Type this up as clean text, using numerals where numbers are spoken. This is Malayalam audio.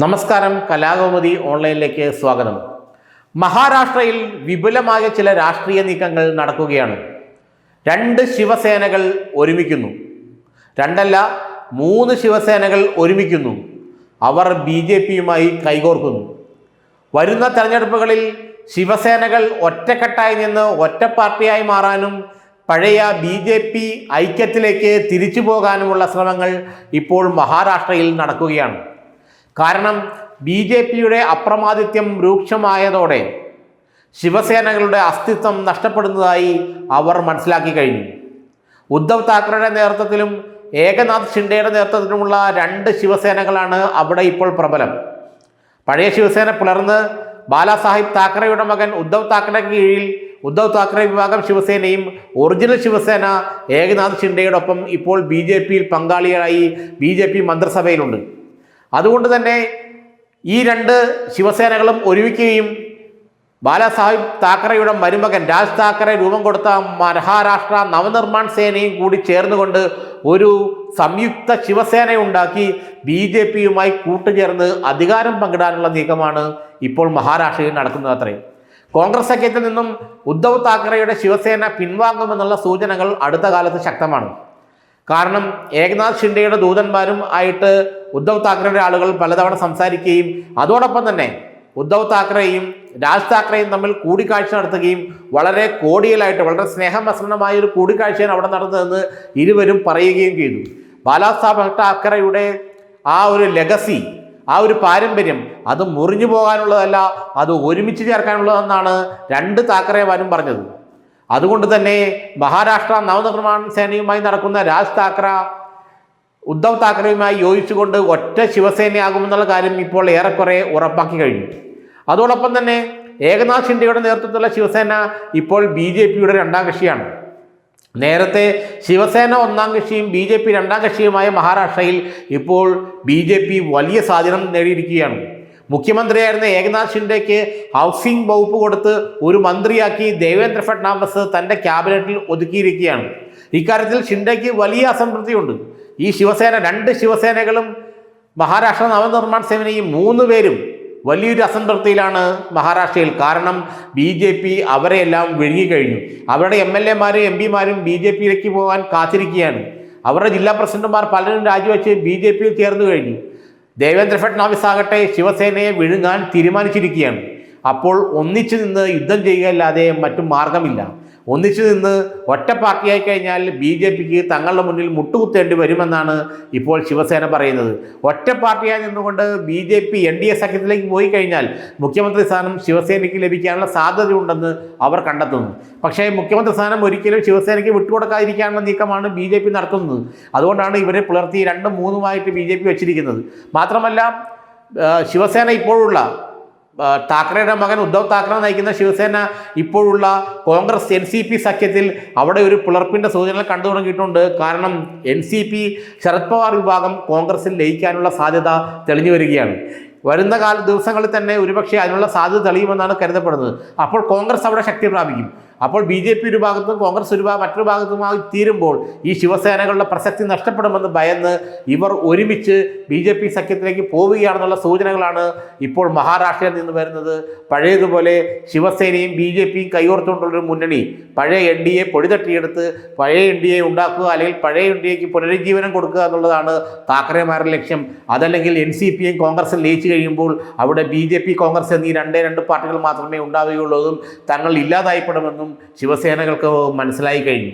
നമസ്കാരം, കലാകൗമുദി ഓൺലൈനിലേക്ക് സ്വാഗതം. മഹാരാഷ്ട്രയിൽ വിപുലമായ ചില രാഷ്ട്രീയ നീക്കങ്ങൾ നടക്കുകയാണ്. രണ്ട് ശിവസേനകൾ ഒരുമിക്കുന്നു. രണ്ടല്ല, 3 ശിവസേനകൾ ഒരുമിക്കുന്നു. അവർ BJPയുമായി കൈകോർക്കുന്നു. വരുന്ന തെരഞ്ഞെടുപ്പുകളിൽ ശിവസേനകൾ ഒറ്റക്കെട്ടായി നിന്ന് ഒറ്റ പാർട്ടിയായി മാറാനും പഴയ BJP ഐക്യത്തിലേക്ക് തിരിച്ചു പോകാനുമുള്ള ശ്രമങ്ങൾ ഇപ്പോൾ മഹാരാഷ്ട്രയിൽ നടക്കുകയാണ്. കാരണം BJPയുടെ അപ്രമാദിത്യം രൂക്ഷമായതോടെ ശിവസേനകളുടെ അസ്തിത്വം നഷ്ടപ്പെടുന്നതായി അവർ മനസ്സിലാക്കി കഴിഞ്ഞു. ഉദ്ധവ് താക്കറെയുടെ നേതൃത്വത്തിലും ഏകനാഥ് ഷിൻഡെയുടെ നേതൃത്വത്തിലുമുള്ള 2 ശിവസേനകളാണ് അവിടെ ഇപ്പോൾ പ്രബലം. പഴയ ശിവസേന പിളർന്ന് ബാലാസാഹിബ് താക്കറെയുടെ മകൻ ഉദ്ധവ് താക്കറെയ്ക്ക് കീഴിൽ ഉദ്ധവ് താക്കറെ വിഭാഗം ശിവസേനയും ഒറിജിനൽ ശിവസേന ഏകനാഥ് ഷിൻഡെയോടൊപ്പം ഇപ്പോൾ BJPയിൽ പങ്കാളിയായി BJP മന്ത്രിസഭയിലുണ്ട്. അതുകൊണ്ട് തന്നെ ഈ 2 ശിവസേനകളും ഒരുമിക്കുകയും ബാലാസാഹിബ് താക്കറെയുടെ മരുമകൻ രാജ് താക്കറെ രൂപം കൊടുത്ത മഹാരാഷ്ട്ര നവനിർമ്മാൺ സേനയും കൂടി ചേർന്നുകൊണ്ട് ഒരു സംയുക്ത ശിവസേന ഉണ്ടാക്കി BJPയുമായി കൂട്ടുചേർന്ന് അധികാരം പങ്കിടാനുള്ള നീക്കമാണ് ഇപ്പോൾ മഹാരാഷ്ട്രയിൽ നടക്കുന്നത്. അത്രയും കോൺഗ്രസ് സഖ്യത്തിൽ നിന്നും ഉദ്ധവ് താക്കറെയുടെ ശിവസേന പിൻവാങ്ങുമെന്നുള്ള സൂചനകൾ അടുത്ത കാലത്ത് ശക്തമാണ്. കാരണം ഏകനാഥ് ഷിൻഡെയുടെ ദൂതന്മാരും ആയിട്ട് ഉദ്ധവ് താക്കറെയുടെ ആളുകൾ പലതവണ സംസാരിക്കുകയും അതോടൊപ്പം തന്നെ ഉദ്ധവ് താക്കറെയും രാജ് താക്കറെയും തമ്മിൽ കൂടിക്കാഴ്ച നടത്തുകയും വളരെ കോടിയലായിട്ട് വളരെ സ്നേഹമസൃണമായ ഒരു കൂടിക്കാഴ്ചയാണ് അവിടെ നടന്നതെന്ന് ഇരുവരും പറയുകയും ചെയ്തു. ബാലാസാഹിബ് താക്കറെയുടെ ആ ഒരു ലെഗസി, ആ ഒരു പാരമ്പര്യം അത് മുറിഞ്ഞു പോകാനുള്ളതല്ല, അത് ഒരുമിച്ച് ചേർക്കാനുള്ളതെന്നാണ് 2 താക്കറെമാരും പറഞ്ഞത്. അതുകൊണ്ട് തന്നെ മഹാരാഷ്ട്ര നവനിർമ്മാൺ സേനയുമായി നടക്കുന്ന രാജ് താക്കറ ഉദ്ധവ് താക്കറെയുമായി യോജിച്ചുകൊണ്ട് ഒറ്റ ശിവസേനയാകുമെന്നുള്ള കാര്യം ഇപ്പോൾ ഏറെക്കുറെ ഉറപ്പാക്കി കഴിഞ്ഞു. അതോടൊപ്പം തന്നെ ഏകനാഥ് ഷിൻഡെയുടെ നേതൃത്വത്തിലുള്ള ശിവസേന ഇപ്പോൾ BJPയുടെ 2ാം കക്ഷിയാണ്. നേരത്തെ ശിവസേന 1ാം കക്ഷിയും BJP 2ാം കക്ഷിയുമായ മഹാരാഷ്ട്രയിൽ ഇപ്പോൾ BJP വലിയ സ്വാധീനം നേടിയിരിക്കുകയാണ്. മുഖ്യമന്ത്രിയായിരുന്ന ഏകനാഥ് ഷിൻഡെയ്ക്ക് ഹൗസിംഗ് വകുപ്പ് കൊടുത്ത് ഒരു മന്ത്രിയാക്കി ദേവേന്ദ്ര ഫഡ്നാവിസ് തൻ്റെ ക്യാബിനറ്റിൽ ഒതുക്കിയിരിക്കുകയാണ്. ഇക്കാര്യത്തിൽ ഷിൻഡെയ്ക്ക് വലിയ അസംതൃപ്തിയുണ്ട്. ഈ ശിവസേന 2 ശിവസേനകളും മഹാരാഷ്ട്ര നവനിർമ്മാൺ സേനയും 3 പേരും വലിയൊരു അസംതൃപ്തിയിലാണ് മഹാരാഷ്ട്രയിൽ. കാരണം BJP അവരെയെല്ലാം വിഴുങ്ങിക്കഴിഞ്ഞു. അവരുടെ MLAമാരും MP മാരും BJPയിലേക്ക് പോകാൻ കാത്തിരിക്കുകയാണ്. അവരുടെ ജില്ലാ പ്രസിഡന്റുമാർ പലരും രാജിവെച്ച് BJPയിൽ ചേർന്നു കഴിഞ്ഞു. ദേവേന്ദ്ര ഫഡ്നാവിസ് ആകട്ടെ ശിവസേനയെ വിഴുങ്ങാൻ തീരുമാനിച്ചിരിക്കുകയാണ്. അപ്പോൾ ഒന്നിച്ചു നിന്ന് യുദ്ധം ചെയ്യുകയല്ലാതെ മറ്റു മാർഗമില്ല. ഒന്നിച്ചു നിന്ന് ഒറ്റ പാർട്ടിയായി കഴിഞ്ഞാൽ BJPക്ക് തങ്ങളുടെ മുന്നിൽ മുട്ടുകുത്തേണ്ടി വരുമെന്നാണ് ഇപ്പോൾ ശിവസേന പറയുന്നത്. ഒറ്റ പാർട്ടിയായി നിന്നുകൊണ്ട് BJP NDA സഖ്യത്തിലേക്ക് പോയി കഴിഞ്ഞാൽ മുഖ്യമന്ത്രി സ്ഥാനം ശിവസേനയ്ക്ക് ലഭിക്കാനുള്ള സാധ്യതയുണ്ടെന്ന് അവർ കണ്ടെത്തുന്നു. പക്ഷേ മുഖ്യമന്ത്രി സ്ഥാനം ഒരിക്കലും ശിവസേനയ്ക്ക് വിട്ടുകൊടുക്കാതിരിക്കാനുള്ള നീക്കമാണ് BJP നടത്തുന്നത്. അതുകൊണ്ടാണ് ഇവരെ പുലർത്തി 2-3 BJP വെച്ചിരിക്കുന്നത്. മാത്രമല്ല ശിവസേന ഇപ്പോഴുള്ള താക്കറെയുടെ മകൻ ഉദ്ധവ് താക്കറെ നയിക്കുന്ന ശിവസേന ഇപ്പോഴുള്ള കോൺഗ്രസ് NCP സഖ്യത്തിൽ അവിടെ ഒരു പിളർപ്പിൻ്റെ സൂചനകൾ കണ്ടു തുടങ്ങിയിട്ടുണ്ട്. കാരണം NCP ശരത് പവാർ വിഭാഗം കോൺഗ്രസിൽ ലയിക്കാനുള്ള സാധ്യത തെളിഞ്ഞു വരികയാണ്. വരുന്ന ദിവസങ്ങളിൽ തന്നെ ഒരുപക്ഷെ അതിനുള്ള സാധ്യത തെളിയുമെന്നാണ് കരുതപ്പെടുന്നത്. അപ്പോൾ കോൺഗ്രസ് അവിടെ ശക്തി പ്രാപിക്കും. അപ്പോൾ BJP ഒരു ഭാഗത്തും കോൺഗ്രസ് മറ്റൊരു ഭാഗത്തുമായി തീരുമ്പോൾ ഈ ശിവസേനകളുടെ പ്രസക്തി നഷ്ടപ്പെടുമെന്ന് ഭയന്ന് ഇവർ ഒരുമിച്ച് BJP സഖ്യത്തിലേക്ക് പോവുകയാണെന്നുള്ള സൂചനകളാണ് ഇപ്പോൾ മഹാരാഷ്ട്രയിൽ നിന്ന് വരുന്നത്. പഴയതുപോലെ ശിവസേനയും BJPയും കൈകോർത്തുകൊണ്ടുള്ളൊരു മുന്നണി, പഴയ NDA പൊടി തട്ടിയെടുത്ത് പഴയ NDA ഉണ്ടാക്കുക, അല്ലെങ്കിൽ പഴയ NDAക്ക് പുനരുജ്ജീവനം കൊടുക്കുക എന്നുള്ളതാണ് താക്കറെമാരുടെ ലക്ഷ്യം. അതല്ലെങ്കിൽ NCPയും കോൺഗ്രസിൽ ലയിച്ചു കഴിയുമ്പോൾ അവിടെ BJP കോൺഗ്രസ് എന്നീ 2 പാർട്ടികൾ മാത്രമേ ഉണ്ടാവുകയുള്ളൂ. തങ്ങൾ ഇല്ലാതായിപ്പെടുമെന്നും ശിവസേനകൾക്ക് മനസ്സിലായി കഴിഞ്ഞു.